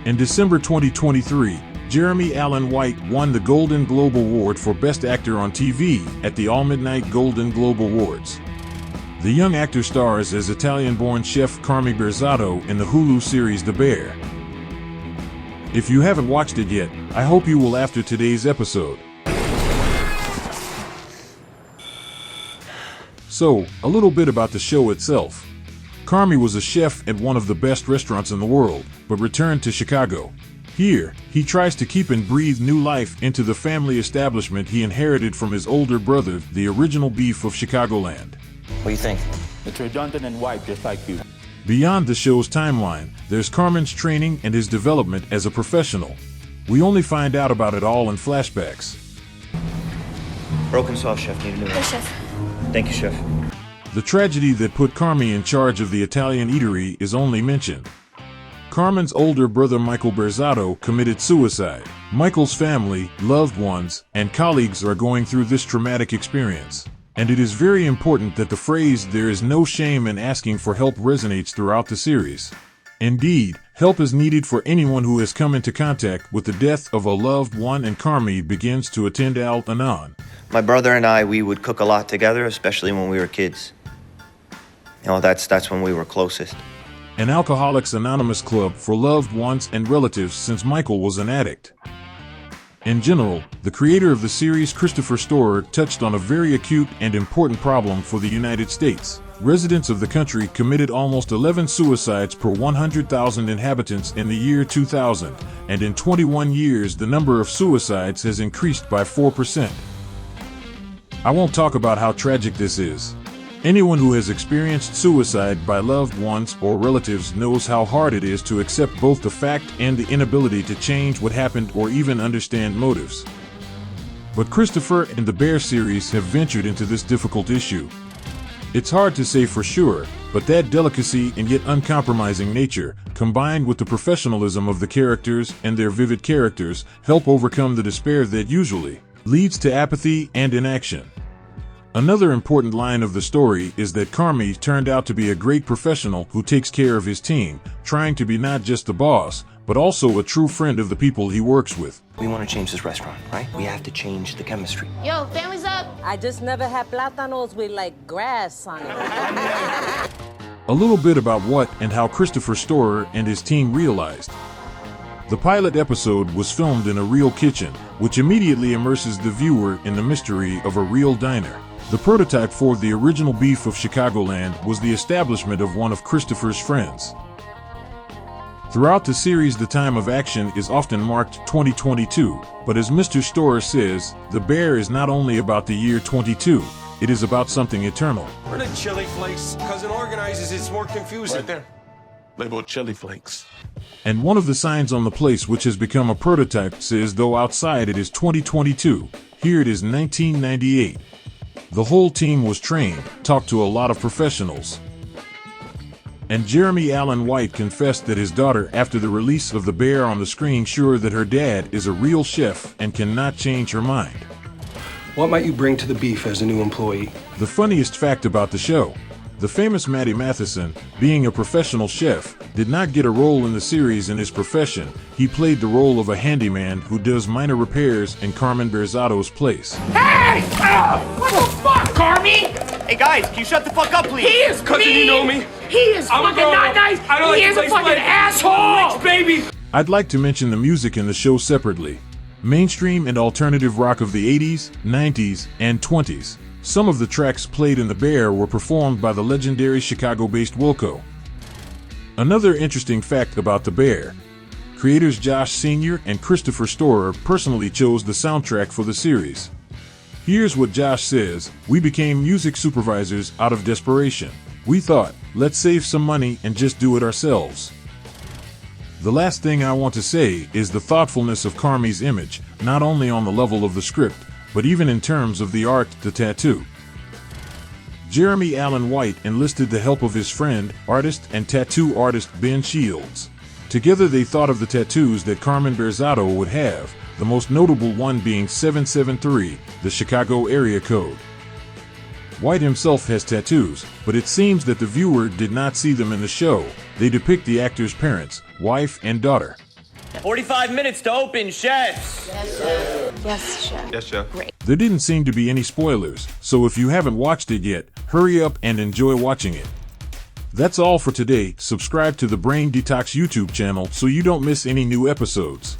In December 2023, Jeremy Allen White won the Golden Globe Award for Best Actor on TV at the All-Midnight Golden Globe Awards. The young actor stars as Italian-born chef Carmi Berzato in the Hulu series The Bear. If you haven't watched it yet, I hope you will after today's episode. So, a little bit about the show itself. Carmi was a chef at one of the best restaurants in the world, but returned to Chicago. Here, he tries to keep and breathe new life into the family establishment he inherited from his older brother, the original beef of Chicagoland. What do you think? It's redundant and white, just like you. Beyond the show's timeline, there's Carmen's training and his development as a professional. We only find out about it all in flashbacks. Broken sauce, chef. Need a new one. Yes, chef. Thank you, chef. The tragedy that put Carmi in charge of the Italian eatery is only mentioned. Carmen's older brother Michael Berzato committed suicide. Michael's family, loved ones, and colleagues are going through this traumatic experience. And it is very important that the phrase "there is no shame in asking for help" resonates throughout the series. Indeed, help is needed for anyone who has come into contact with the death of a loved one, and Carmi begins to attend Al-Anon. My brother and I, we would cook a lot together, especially when we were kids. You know, that's when we were closest. An Alcoholics Anonymous club for loved ones and relatives since Michael was an addict. In general, the creator of the series, Christopher Storer, touched on a very acute and important problem for the United States. Residents of the country committed almost 11 suicides per 100,000 inhabitants in the year 2000, and in 21 years the number of suicides has increased by 4%. I won't talk about how tragic this is. Anyone who has experienced suicide by loved ones or relatives knows how hard it is to accept both the fact and the inability to change what happened or even understand motives. But Christopher and the Bear series have ventured into this difficult issue. It's hard to say for sure, but that delicacy and yet uncompromising nature, combined with the professionalism of the characters and their vivid characters, help overcome the despair that usually leads to apathy and inaction. Another important line of the story is that Carmi turned out to be a great professional who takes care of his team, trying to be not just the boss, but also a true friend of the people he works with. We want to change this restaurant, right? We have to change the chemistry. Yo, family's up. I just never had plátanos with like grass on it. A little bit about what and how Christopher Storer and his team realized. The pilot episode was filmed in a real kitchen, which immediately immerses the viewer in the mystery of a real diner. The prototype for the original beef of Chicagoland was the establishment of one of Christopher's friends. Throughout the series, the time of action is often marked 2022, but as Mr. Storer says, The Bear is not only about the year 22, it is about something eternal. Where the chili flakes? Cousin organizes, it's more confusing. Right there. Labeled chili flakes. And one of the signs on the place, which has become a prototype, says though outside it is 2022, here it is 1998. The whole team was trained, talked to a lot of professionals. And Jeremy Allen White confessed that his daughter, after the release of The Bear on the screen, sure that her dad is a real chef and cannot change her mind. What might you bring to the beef as a new employee? The funniest fact about the show: the famous Matty Matheson, being a professional chef, did not get a role in the series in his profession. He played the role of a handyman who does minor repairs in Carmen Berzato's place. Hey! What the fuck, Carmi? Hey guys, can you shut the fuck up, please? He is Cousin, mean. you know me. He is fucking not nice. He is a fucking asshole. Rich baby. I'd like to mention the music in the show separately. Mainstream and alternative rock of the 80s, 90s, and 20s. Some of the tracks played in The Bear were performed by the legendary Chicago-based Wilco. Another interesting fact about The Bear: creators Josh Sr. and Christopher Storer personally chose the soundtrack for the series. Here's what Josh says: "We became music supervisors out of desperation. We thought, let's save some money and just do it ourselves." The last thing I want to say is the thoughtfulness of Carmi's image, not only on the level of the script, but even in terms of the art, the tattoo. Jeremy Allen White enlisted the help of his friend, artist and tattoo artist Ben Shields. Together they thought of the tattoos that Carmen Berzato would have, the most notable one being 773, the Chicago area code. White himself has tattoos, but it seems that the viewer did not see them in the show. They depict the actor's parents, wife, and daughter. 45 minutes to open, chefs. Yes, chef. Yes, chef. Great. There didn't seem to be any spoilers, so if you haven't watched it yet, hurry up and enjoy watching it. That's all for today. Subscribe to the Brain Detox YouTube channel so you don't miss any new episodes.